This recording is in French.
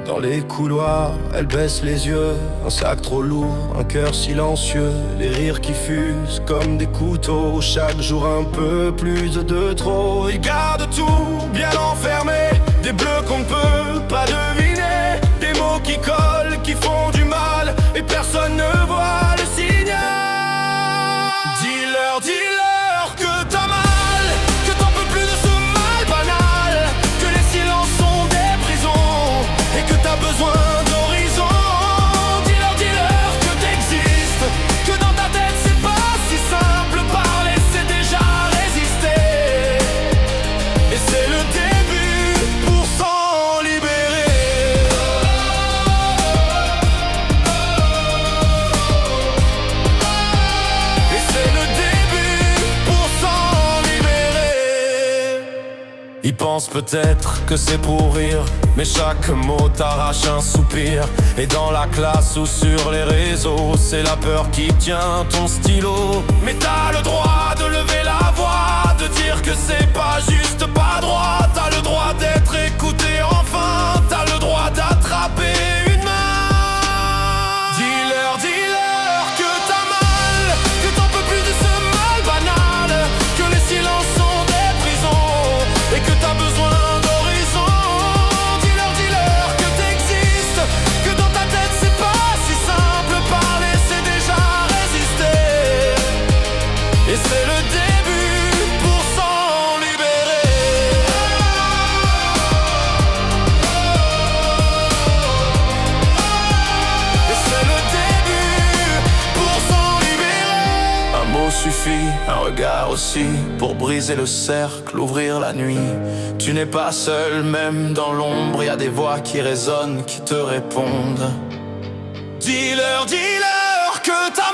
Dans les couloirs, elle baisse les yeux. Un sac trop lourd, un cœur silencieux. Les rires qui fusent comme des couteaux. Chaque jour un peu plus de trop. Il garde tout bien enfermé. Des bleus qu'on ne peut pas deviner. Des mots qui collent, qui font du mal. Et personne ne voit le signal. Dis-leur que t'as mal, que t'en peux plus de ce mal banal. Que les silences sont des prisons et que t'as besoin d'horizon. Dis-leur que t'existes, que dans ta tête c'est pas si simple. Parler c'est déjà résister. Et c'est le début pour s'en libérer. Et c'est le début pour s'en libérer. Ils pensent peut-être que c'est pour rire, mais chaque mot t'arrache un soupir. Et dans la classe ou sur les réseaux, c'est la peur qui tient ton stylo. Mais t'as le droit de lever la voix, de dire que c'est pas juste, pas droit. T'as le droit d'être écouté enfin, t'as le droit d'attraper une main. Dis-leur que t'as mal, que t'en peux plus de ce mal banal. Que les silences sont des prisons et que t'as besoin d'horizon. Dis-leur que t'existes, que dans ta tête c'est pas si simple. Parler c'est déjà résister. Et c'est le début pour s'en libérer. Et c'est le début pour s'en libérer. Un mot suffit, un regard aussi, pour briser le cercle, ouvrir la nuit. Tu n'es pas seul, même dans l'ombre, y a des voix qui résonnent, qui te répondent. Dis-leur que t'as